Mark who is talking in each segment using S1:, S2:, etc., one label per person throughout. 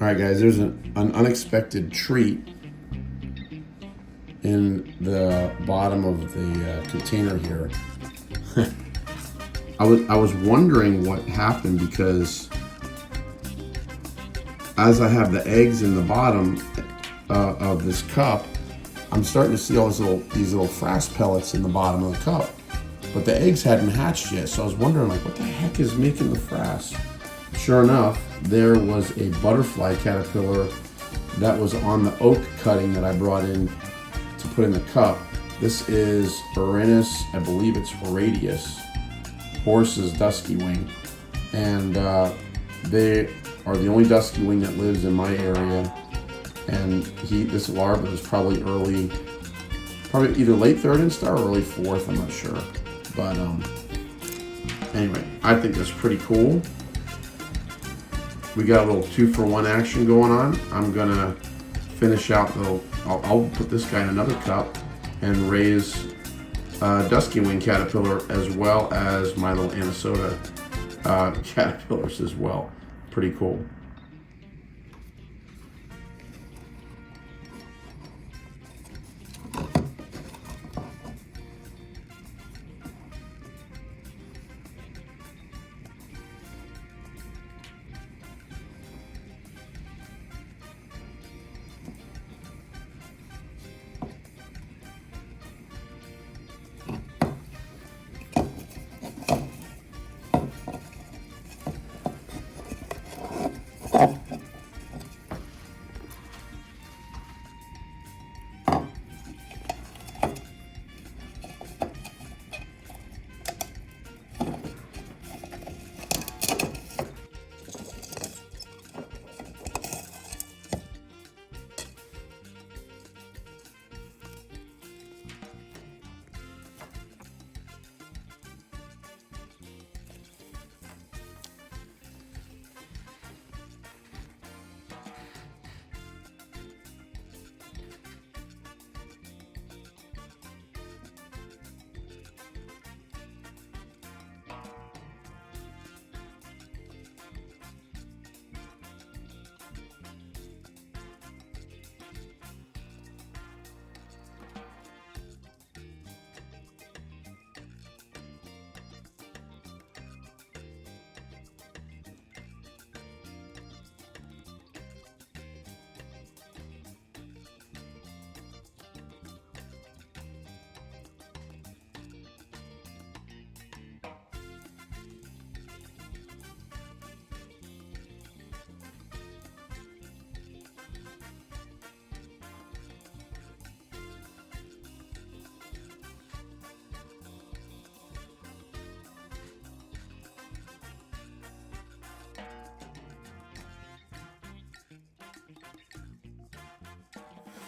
S1: All right, guys, there's an unexpected treat in the bottom of the container here. I was wondering what happened because as I have the eggs in the bottom of this cup, I'm starting to see all these little frass pellets in the bottom of the cup, but the eggs hadn't hatched yet. So I was wondering, like, what the heck is making the frass? Sure enough, there was a butterfly caterpillar that was on the oak cutting that I brought in to put in the cup. This is Uranus, I believe it's Horace'S Duskywing, and they are the only duskywing that lives in my area. And this larva is probably either late third instar or early fourth. I'm not sure, but anyway, I think that's pretty cool. We got a little 2-for-1 action going on. I'm gonna finish out I'll put this guy in another cup and raise duskywing caterpillar as well as my little anisota caterpillars as well. Pretty cool.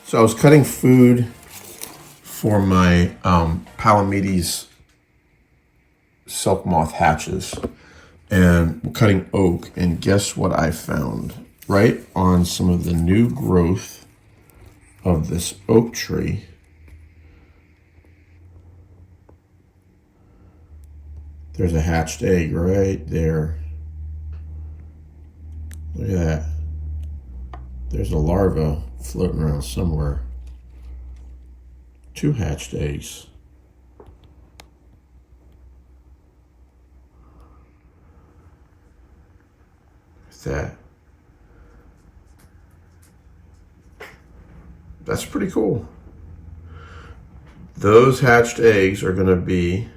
S1: So I was cutting food for my Palamedes silk moth hatches, and we're cutting oak, and guess what I found? Right on some of the new growth of this oak tree, there's a hatched egg right there. Look at that. There's a larva floating around somewhere. 2 hatched eggs. That. That's pretty cool. Those hatched eggs are going to be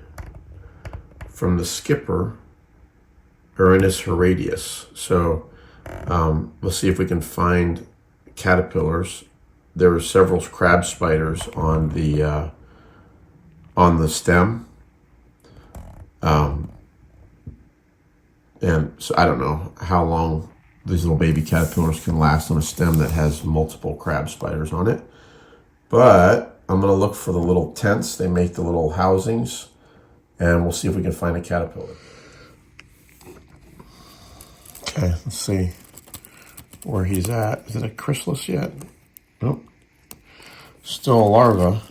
S1: from the skipper Uranus horatius. So we'll see if we can find caterpillars. There were several crab spiders on the stem, and so I don't know how long these little baby caterpillars can last on a stem that has multiple crab spiders on it. But I'm going to look for the little tents. They make the little housings, and we'll see if we can find a caterpillar. Okay, let's see where he's at. Is it a chrysalis yet? Nope. Still a larva.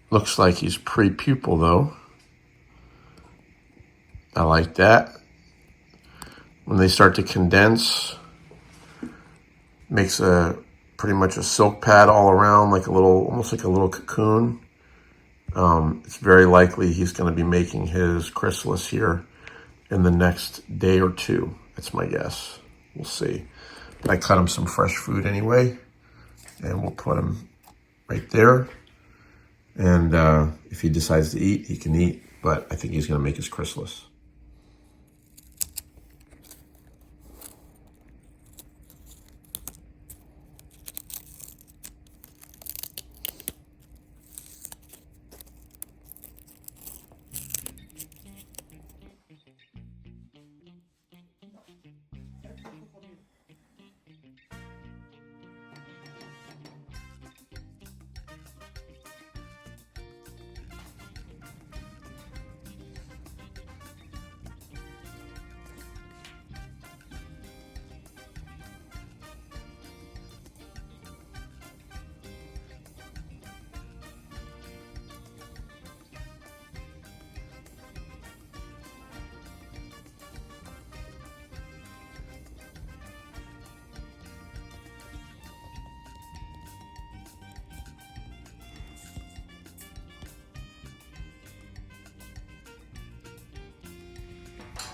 S1: Looks like he's pre-pupal though. I like that. when they start to condense, makes pretty much a silk pad all around, like a little, almost like a little cocoon. It's very likely he's going to be making his chrysalis here in the next day or two. That's my guess. We'll see. But I cut him some fresh food anyway, and we'll put him right there. And if he decides to eat, he can eat, but I think he's going to make his chrysalis.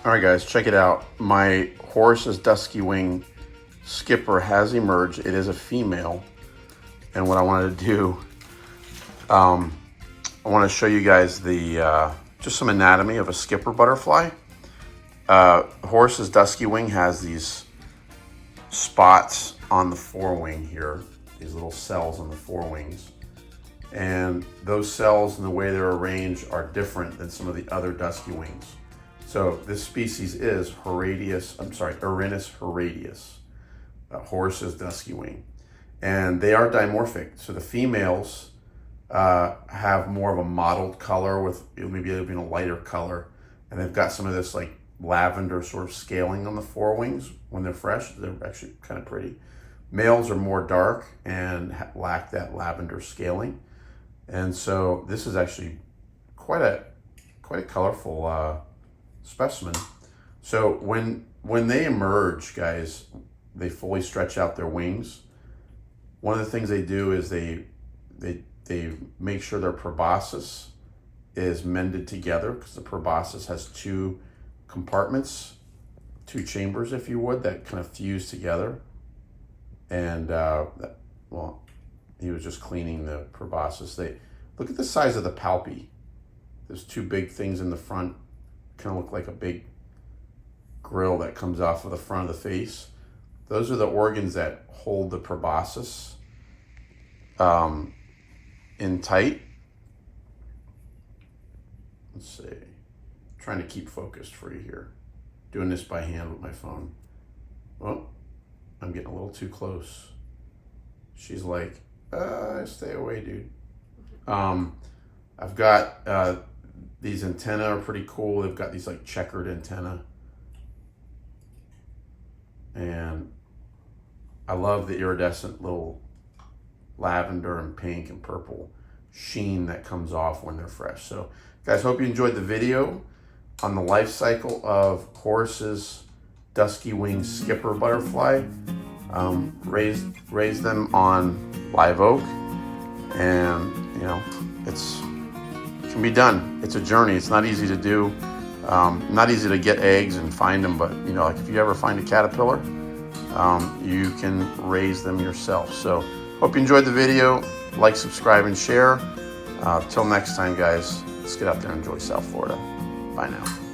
S1: All right, guys, check it out. My Horace'S Duskywing skipper has emerged. It is a female. And what I wanted to do, I want to show you guys the just some anatomy of a skipper butterfly. Horace'S Duskywing has these spots on the forewing here, these little cells on the forewings. And those cells and the way they're arranged are different than some of the other duskywings. So this species is Horace'S horatius, Horace'S Duskywing. And they are dimorphic. So the females have more of a mottled color with maybe even a lighter color. And they've got some of this like lavender sort of scaling on the forewings when they're fresh. They're actually kind of pretty. Males are more dark and lack that lavender scaling. And so this is actually quite a colorful specimen. So when they emerge, guys, they fully stretch out their wings. One of the things they do is they make sure their proboscis is mended together, because the proboscis has two compartments, two chambers, if you would, that kind of fuse together. And well, he was just cleaning the proboscis. Look at the size of the palpi. There's two big things in the front, kind of look like a big grill that comes off of the front of the face. Those are the organs that hold the proboscis in tight. Let's see. I'm trying to keep focused for you here. Doing this by hand with my phone. Well, I'm getting a little too close. She's like, stay away, dude. I've got these antennae are pretty cool. They've got these like checkered antennae. And I love the iridescent little lavender and pink and purple sheen that comes off when they're fresh. So guys, hope you enjoyed the video on the life cycle of Horace'S Duskywing skipper butterfly. Raised them on live oak, and you know, it can be done. It's a journey. It's not easy to do. Not easy to get eggs and find them, but you know, like if you ever find a caterpillar, you can raise them yourself. So hope you enjoyed the video. Like, subscribe, and share. Till next time, guys, let's get out there and enjoy South Florida. Bye now.